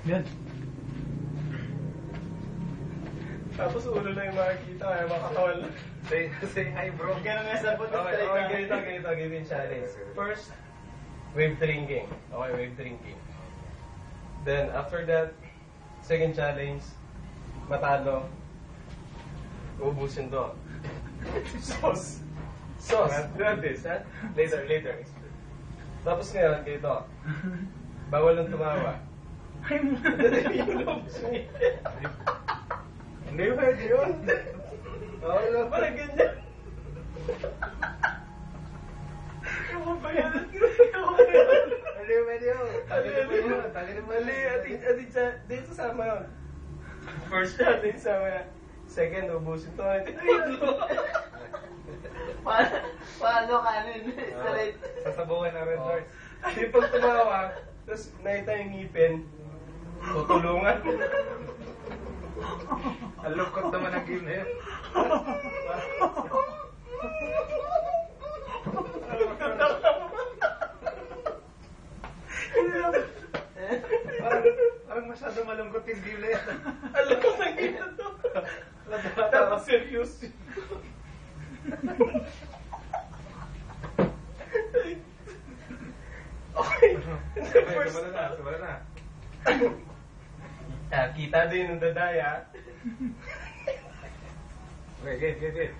Yan. Tapos ulo lang yung makikita, kaya makakawal. Say hi, bro. Ganun nga sa puto Okay, ganito, give me challenge. First, wave drinking. Okay, wave drinking. Then, after that, second challenge, matalo, ubusin to. Sauce. Do this, ha? Later. Tapos ngayon, dito. Bawal nang tumawa. Ay mo. Hindi pwede yun. Okay lang. Parang ganyan. Kapabayanan ko. Hindi pwede yun. Tagarin mo. Mali, ating dito sama yun. First shot, dito sama yan. Second, ubusin to. Paano kanin? Straight. Sasabukan ng red doors. Di pag tumawa, tapos nakita yung ngipin, tutulungan. Ang lungkot naman ang game na yun. Parang masyado malungkot yung game na yan. Alam ko na game na to. Tapos serious. Okay. Sabala na. Kita din yung dadaya. Okay, game.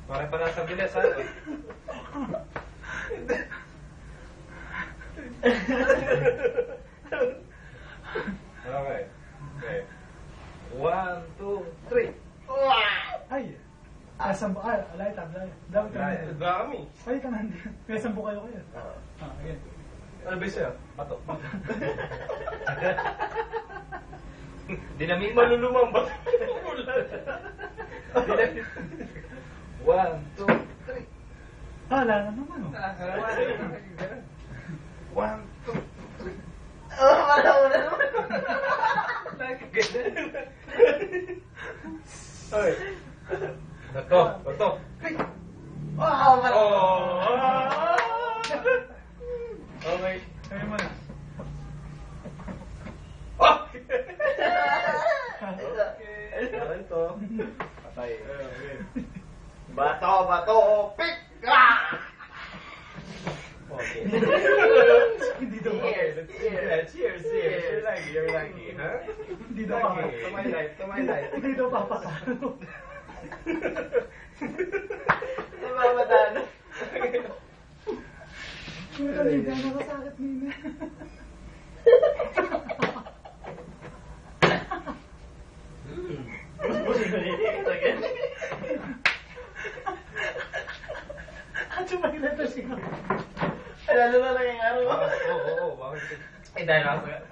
Parang pa nasa bilis, ha? Okay. 1, 2, 3. Ay. Kasambu. Ay, alay tablay. Dami ka na. Dami. Ay, ka na. Kaya sambu kayo kayo. Again. Ano ba sa'yo? Pato. Dinamita. Malulumang ba? 1, 2, 3. Wala na naman. 1, 2, 3. Wala naman. Okay. Bato. Wow, wala. Okay. Kaya mo na. Ito. Patay. Bato, pick! Okay. Hindi daw pa. Cheers. You're lucky, huh? Hindi daw pa. To my life. Hindi daw papakalo. Namamadano. Hindi ka nakasakit nina. At yung magletter siya. Lalo na lang yung araw. Oo, bakit? Eh, dahil ako sa'yo.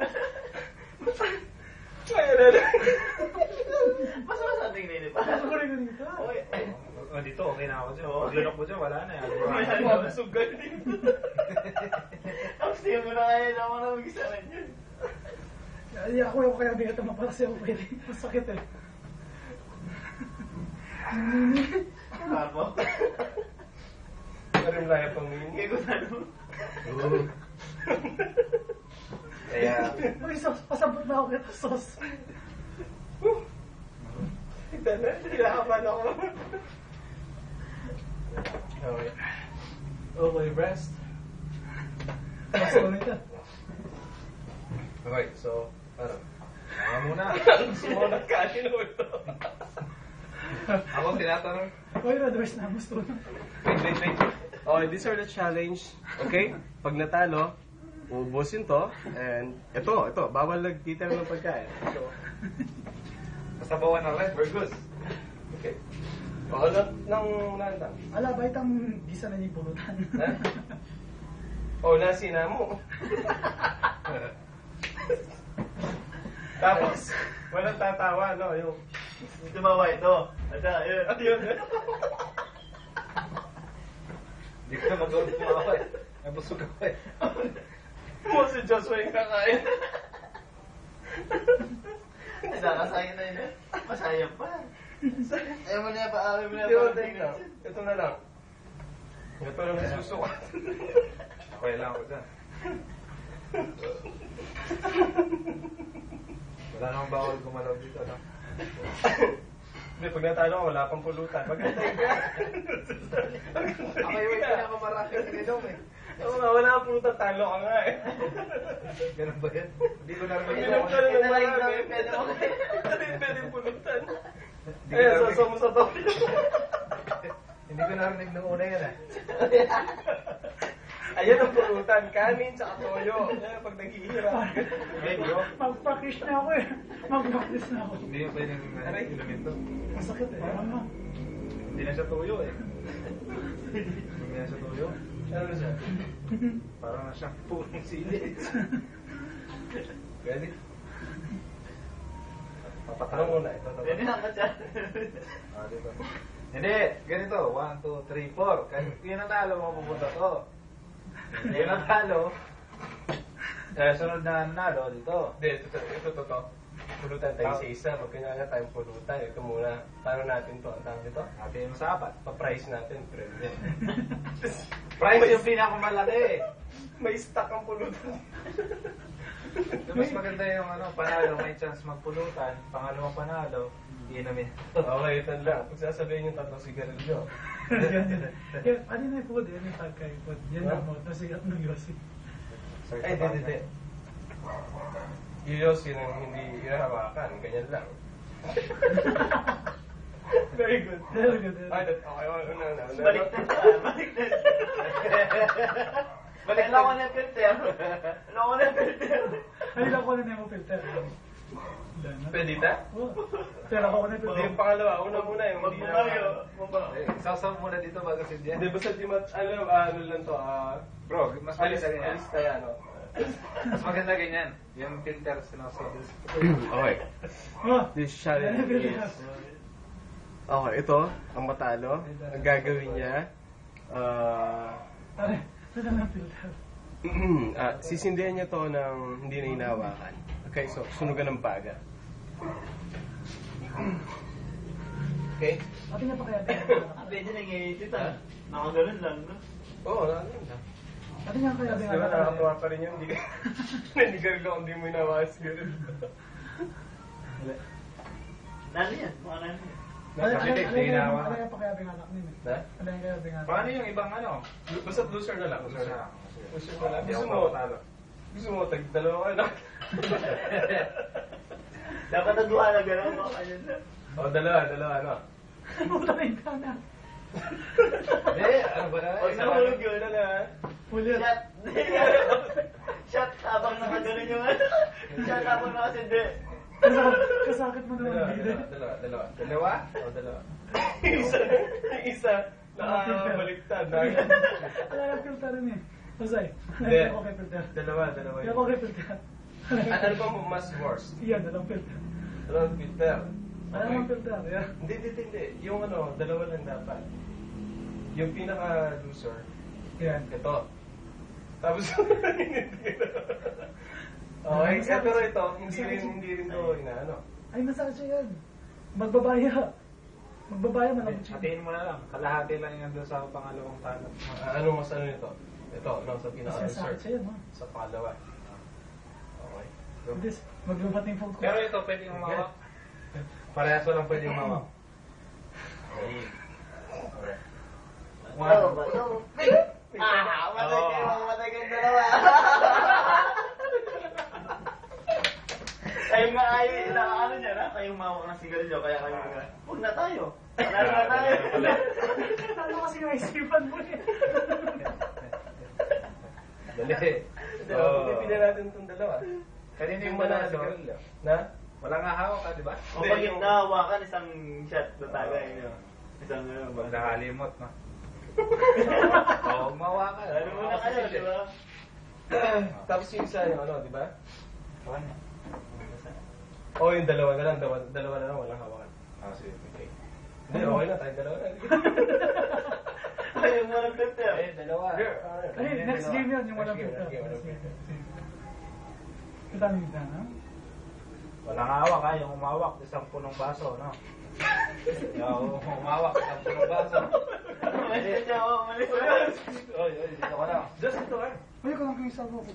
Mas masating nila pa. Ano ko rin ganito? Oh, dito, okay na ako dyan. Paglunok mo dyan, wala na yan. Masugal dito. Tapos di mo na kaya naman na mag-isa rin yun. Ay, ako kaya bigat naman para sa'yo. Masakit eh. Apo. Karim lang yung pangingin. Kaya ko talo. Kaya, Uy, pasabot na ako kaya sauce. Ito na, kinakapan ako. Okay. Okay, rest. Basta ulit ah. Okay, so, ano? mga muna. Sumunod kanin mo ito. Ako tinatanong. Uy, radwes na gusto na. Wait. Okay, these are the challenge. Okay? Pag natalo, uubusin to. And ito, bawal nagtitira ng pagkain. So, Pasabawan na red. we're good. Okay. Pakulot ng nandang. Ala, ba itang gisa na niya pulutan? Ha? Oh, nasina mo. Tapos, walang tatawa, no? Yung, Tumawa ito. Ito, yun. yun. Hindi ko na magawa ng mga eh. Nabusog ako eh. Mo si Joshua yung kakain. Nakasaya na yun. Masaya pa. Ayaw mo na pa, ayaw mo na Ito pa. na. Ito na lang. Ito lang nasusukat. Okay lang ako dyan. Wala namang bawal gumalaw dito, no? Hindi, pag natalo ka, wala pang pulutan. Magantay ka. Ako yung pinakamarami ininom eh. Oo nga, wala kang pulutan, talo ka nga eh. Ganun ba yan? Hindi ko narinig Ininom ka na ng marami. Hindi pwede pulutan. Ayan, sasaw mo sa toyo. Hindi ko narinig nung una yan eh. Ayan ang pulutan, kanin tsaka toyo. Ayan, pag naghihirap. Medyo. Mag-practice na ako eh. Mag-practice na ako. Hindi yung pwedeng inumin to. Masakit eh. Ano? Hindi na siya tuyo eh. Hindi na siya tuyo. Ano na siya? Parang na siyang purong sili. Pwede. Papatanong Ano muna? Ito, ito. Pwede na ka dyan. Dito. Hindi, ganito. 1, 2, 3, 4. Kasi yung natalo mo pupunta to. Yung natalo, sunod na nanalo dito. Hindi, ito. Pulutan tayo sa isa. Pag kanya tayong pulutan, ito muna. Paano natin to? Ang tawag dito? Natin yung sa apat. Pa-price natin, friend. Price yung pinakamalaki. May stock ang pulutan. Mas maganda yung panalo, may chance magpulutan. Pangalawang panalo, iinumin. Okay, ito lang. Pag sasabihin yung tatlong sigarilyo. Kaya, ano na yung food? Yan yung pagka-food. Yan ang mo. Tapos ng Yossi. Ay, hindi. Yung Yossi nang hindi hinahawakan. Ganyan lang. Very good. Very good. Ay, okay. Una. Baliktad. Balik lang ako ng filter. Lang ako ng filter. Ay, lang ko na yung filter. Pwede ta? Oo. Pero ako na yung Hindi filter. yung pangalawa. Una yung hindi na. Sasaw muna dito bago si Dian. Hindi, basta di ano lang to. Bro, mas maganda ganyan. Alis tayo, ano? Mas maganda ganyan. Yung filter, sinasaw. Okay. Oh, This challenge is... Okay, ito, ang matalo. Ang gagawin niya, Pare, ito lang ang filter. sisindihan niya to ng hindi na hinahawakan. Okay, so sunugan ng baga. Okay? Ate nga pa kaya Pwede na ngayon ito. Nakaganon lang, no? Oo, ano na. Ate nga kaya Di ba nakakatuwa pa rin yun? Hindi ka rin kung hindi mo hinahawakan siguro. Nano yan? Mga nano yan? Ano hinahawakan. nga pa kaya binganak nila? Ha? Ano nga kaya binganak? Paano yung ibang Basta loser na lang. Loser na lang. Gusto mo, gusto mo, tag-dalawa ka na. Dapat nagawa na gano'n mo kayo na. O, dalawa, ano? Puta na yung kana. Hindi, ano ba na? Huwag na hulog yun. na. Ulit. Shot! Shot habang nakaganon yung ano. Shot habang nakasindi. Kasakit mo naman. Dalawa? O, dalawa. Isa, nakabaliktad. Wala yung filter rin eh. Masay. Hindi. Ako kay filter. Dalawa. Hindi ako kay filter. Ano ba mo mas worst? Iyan, dalang filter. Dalawang filter. Wala namang filter. Yeah. Hindi. Yung dalawa lang dapat. Yung pinaka-loser, Yan. ito. Tapos, okay, pero ito, hindi rin to inaano. Ay, masakit siya yan. Magbabaya. Malamot siya. Hatiin mo na lang. Kalahati lang yan doon sa pangalawang talo. Ano mas ano nito? Ito, sa pinaka-loser. Masakit siya yan, ha? Sa pangalawa. Okay. This, maglubat na yung phone ko. Pero ito, pwede yung umawak. Parehas lang pwede yung umawak. Okay. Ano ba ito? Matay kayong dalawa. Kayo nga ay, ano niya na, kayong mawak ng sigarilyo, kaya kayo nga, huwag na tayo. Panalo na tayo. Ano kasi yung isipan mo eh? Dali. Pipili natin itong dalawa. Kanina yung manalo. manalo. Na? Wala nga hawak ka, di ba? O pag yung nahawakan, isang shot na tagay niyo. Isang Huwag nakalimot, no? Oo, mawa ka. Ano muna kayo, di ba? Tapos yung isa yung di ba? O yung dalawa na lang, walang hawakan. Sige. Okay. Hindi, okay na, tayo dalawa na. Ayaw mo ng filter. Dalawa. Ay, next game yun, yung walang filter. Kita nyo dyan, ha? Walang hawak ha, yung umawak, isang punong baso, no? Yung umawak, isang punong baso. Umalis ka, umalis ka. Oy, dito ka na. Just ito Ay, ko lang kayo sa buko.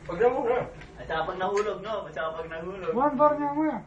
Pag na muna. At saka pag nahulog, no? At saka pag nahulog. 1-4 niya mo yan.